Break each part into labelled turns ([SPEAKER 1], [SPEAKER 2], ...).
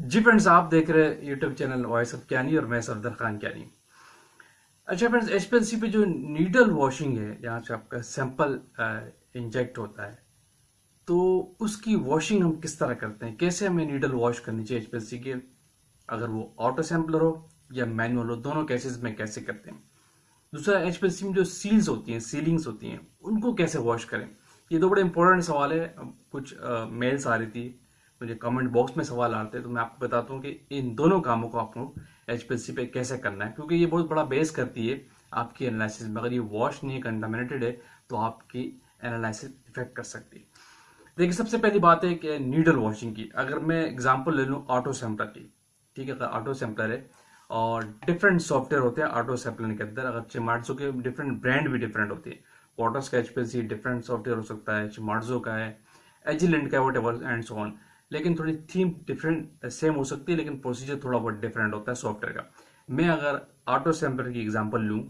[SPEAKER 1] जी friends, आप देख रहे हैं YouTube channel voice of Kayani और मैं सफदर खान क्यानी। अच्छा फ्रेंड्स, एचपीएलसी पे जो नीडल वॉशिंग है, जहाँ से आपका सैंपल इंजेक्ट होता है, तो उसकी वॉशिंग हम किस तरह करते हैं, कैसे हमें नीडल वॉश करनी चाहिए एचपीएलसी के, अगर वो ऑटो सैंपलर हो या मैनुअल हो, दोनों केसेस में कैसे करते हैं। दूसरा, एचपीएलसी में जो सील्स होती हैं, सीलिंग्स होती हैं, उनको कैसे वॉश करें। ये दो बड़े इंपॉर्टेंट सवाल है। कुछ मेल्स आ रही थी, मुझे कमेंट बॉक्स में सवाल आते हैं, तो मैं आपको बताता हूँ कि इन दोनों कामों को आपको एचपीएलसी पे कैसे करना है, क्योंकि ये बहुत बड़ा बेस करती है आपकी एनालिसिस में। अगर ये वॉश नहीं है, कंटामिनेटेड है, तो आपकी एनालिसिस इफेक्ट कर सकती है। देखिए, सबसे पहली बात है कि नीडल वॉशिंग की, अगर मैं एग्जांपल ले लूँ ऑटो सैंपलर की। ठीक है, अगर ऑटो सैंपलर है और डिफरेंट सॉफ्टवेयर होते हैं ऑटो सैंपलर के अंदर, अगर चिमार्जो के डिफरेंट ब्रांड भी डिफरेंट होती है। वाटर्स का एचपीएलसी डिफरेंट सॉफ्टवेयर हो सकता है, चिमार्जो का है, एजिलेंट का, what ever and so on. लेकिन थोड़ी थीम डिफरेंट सेम हो सकती है, लेकिन प्रोसीजर थोड़ा बहुत डिफरेंट होता है सॉफ्टवेयर का। मैं अगर ऑटो सैंपलर की एग्जांपल लूँ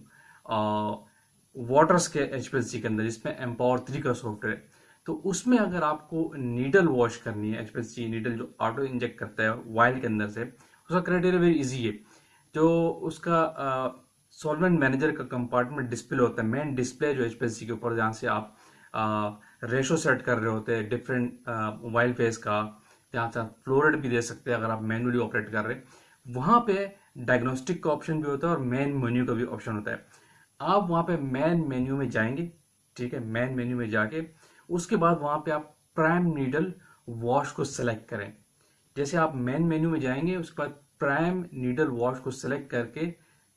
[SPEAKER 1] वाटर्स के एचपीएलसी के अंदर, जिसमें एम्पावर 3 का सॉफ्टवेयर है, तो उसमें अगर आपको नीडल वॉश करनी है, एचपीएलसी नीडल जो ऑटो इंजेक्ट करता है वायल के अंदर से, उसका क्राइटेरिया वेरी इजी है। जो उसका सॉल्वेंट मैनेजर का कंपार्टमेंट डिस्प्ले होता है, मेन डिस्प्ले जो एचपीएलसी के ऊपर, जहाँ से आप रेशो सेट कर रहे होते हैं डिफरेंट वाइल फेस का, जहाँ से आप फ्लोरेट भी दे सकते हैं अगर आप मैनुअली ऑपरेट कर रहे हैं। वहाँ पे डायग्नोस्टिक का ऑप्शन भी होता है और मेन मेन्यू का भी ऑप्शन होता है। आप वहाँ पे मेन मेन्यू में जाएंगे। ठीक है, मेन मेन्यू में जाके उसके बाद वहाँ पे आप प्राइम नीडल वॉश को सेलेक्ट करें। जैसे आप मेन मेन्यू में जाएंगे, उसके बाद प्राइम नीडल वॉश को सेलेक्ट करके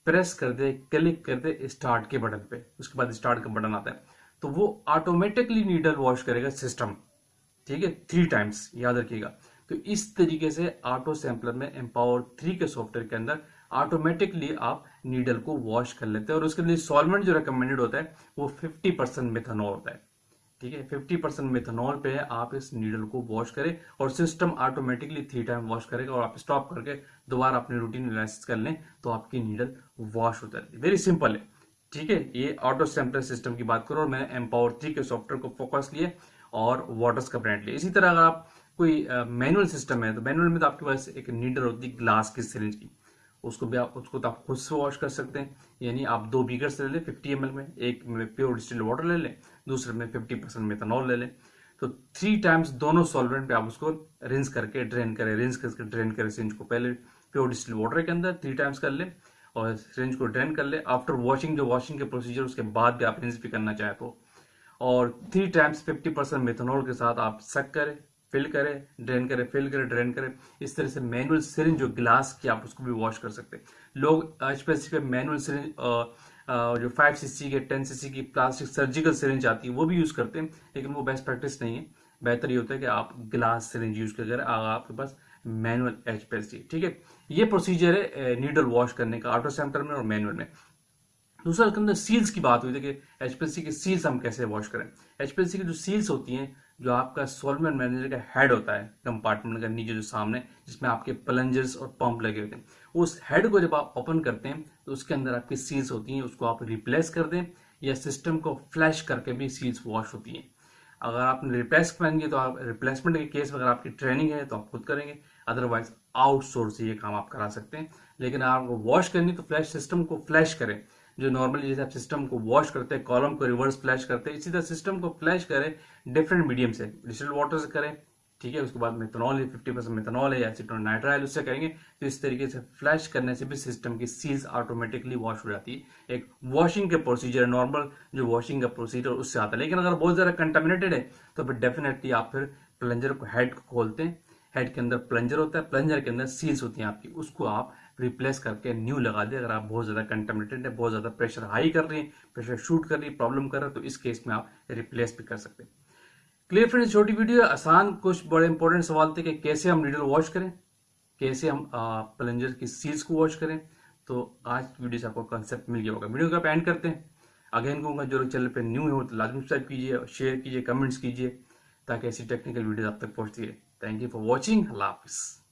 [SPEAKER 1] प्रेस कर दे, क्लिक कर दे स्टार्ट के बटन पे, उसके बाद स्टार्ट का बटन आता है, तो वो ऑटोमेटिकली नीडल वॉश करेगा सिस्टम। ठीक है, 3 टाइम्स याद रखिएगा। तो इस तरीके से ऑटो सैंपलर में एम्पावर 3 के सॉफ्टवेयर के अंदर ऑटोमेटिकली आप नीडल को वॉश कर लेते हैं। और उसके लिए सॉल्वेंट जो रिकमेंडेड होता है वो 50% मेथनॉल होता है। ठीक है, 50% मेथनॉल पे है, आप इस नीडल को वॉश करें और सिस्टम ऑटोमेटिकली 3 टाइम वॉश करेगा, और आप स्टॉप करके दोबारा अपनी रूटीन एनालिसिस कर लें तो आपकी नीडल वॉश हो जाती है। वेरी सिंपल है। ठीक है, ये ऑटो सैंपलर सिस्टम की बात करो और मैंने एम्पावर 3 के सॉफ्टवेयर को फोकस लिए और वाटर्स का ब्रांड लिया। इसी तरह अगर आप कोई मैनुअल सिस्टम है, तो मैनुअल में तो आपके पास एक नीडल होती है ग्लास की सिरिंज की, उसको तो आप खुद से वॉश कर सकते हैं। यानी आप 2 बीकर्स ले लें 50 ml में, एक में प्योर डिस्टिल्ड वाटर ले लें, दूसरे में 50% मेथनॉल ले लें। तो 3 टाइम्स दोनों सॉल्वेंट पे आप उसको रिंस करके ड्रेन करें, रिंस करके ड्रेन करें सिरिंज को। पहले प्योर डिस्टिल्ड वाटर के अंदर 3 टाइम्स कर लें और सिरिंज को ड्रेन कर ले। आफ्टर वॉशिंग, जो वॉशिंग के प्रोसीजर, उसके बाद भी आप रिंस भी करना चाहें तो, और 3 टाइम्स 50% मेथनॉल के साथ आप सक करें, फिल करें, ड्रेन करें, फिल करें, ड्रेन करें। इस तरह से मैनुअल सिरिंज जो ग्लास की, आप उसको भी वॉश कर सकते हैं। लोग स्पेसिफिक मैनुअल सिरिंज जो 5 cc के 10 cc की प्लास्टिक सर्जिकल सिरिंज आती है वो भी यूज करते हैं, लेकिन वो बेस्ट प्रैक्टिस नहीं है। बेहतर ये होता है कि आप ग्लास सिरिंज यूज करें अगर आपके पास मैनुअल एचपीएलसी। ठीक है, ये प्रोसीजर है नीडल वॉश करने का ऑटो सैंपलर में और मैनुअल में। दूसरा, उसके अंदर सील्स की बात हुई थी कि एचपीएलसी की सील्स हम कैसे वॉश करें। एचपीएलसी की जो सील्स होती हैं, जो आपका सॉल्वेंट मैनेजर का हेड होता है कंपार्टमेंट का नीचे जो सामने, जिसमें आपके प्लंजर्स और पंप लगे होते हैं, उस हेड को जब आप ओपन करते हैं तो उसके अंदर आपकी सील्स होती हैं, उसको आप रिप्लेस कर दें या सिस्टम को फ्लैश करके भी सील्स वॉश होती हैं। अगर आपने रिप्लेस करेंगे तो आप, रिप्लेसमेंट के केस में अगर आपकी ट्रेनिंग है तो आप खुद करेंगे, अदरवाइज आउटसोर्स से ये काम आप करा सकते हैं। लेकिन आपको वॉश करनी तो फ्लैश, सिस्टम को फ्लैश करें। जो नॉर्मली जैसे आप सिस्टम को वॉश करते हैं, कॉलम को रिवर्स फ्लैश करते हैं, इसी तरह सिस्टम को फ्लैश करें डिफरेंट मीडियम से, डिस्टिल्ड वाटर से करें। ठीक है, उसके बाद मेथनॉल है, 50% मेथनॉल है या एसीटोन नाइट्राइल, उससे करेंगे तो इस तरीके से फ्लैश करने से भी सिस्टम की सील्स ऑटोमेटिकली वॉश हो जाती है। एक वॉशिंग के प्रोसीजर, नॉर्मल जो वॉशिंग का प्रोसीजर उससे आता है। लेकिन अगर बहुत ज्यादा कंटामिनेटेड है तो फिर डेफिनेटली आप फिर प्लंजर को, हेड को खोलते हैं, हेड के अंदर प्लंजर होता है, प्लंजर के अंदर सील्स होती हैं आपकी, उसको आप रिप्लेस करके न्यू लगा दे। अगर आप बहुत ज्यादा कंटामिनेटेड है, बहुत ज्यादा प्रेशर हाई कर रही है, प्रेशर शूट कर रही है, प्रॉब्लम कर रहा है, तो इस केस में आप रिप्लेस भी कर सकते हैं। क्लियर फ्रेंड्स, छोटी वीडियो आसान, कुछ बड़े इंपॉर्टेंट सवाल थे कि कैसे हम नीडल वॉश करें, कैसे हम प्लंजर की सील्स को वॉश करें। तो आज की वीडियो से आपको कंसेप्ट मिल गया होगा। वीडियो का एंड करते हैं। अगेन कहूँगा, जो लोग चैनल पे न्यू हो तो लाजमी सब्सक्राइब कीजिए, शेयर कीजिए, कमेंट्स कीजिए, ताकि ऐसी टेक्निकल वीडियो आप तक पहुंचती रहे। Thank you for watching. अल्लाह हाफिज़।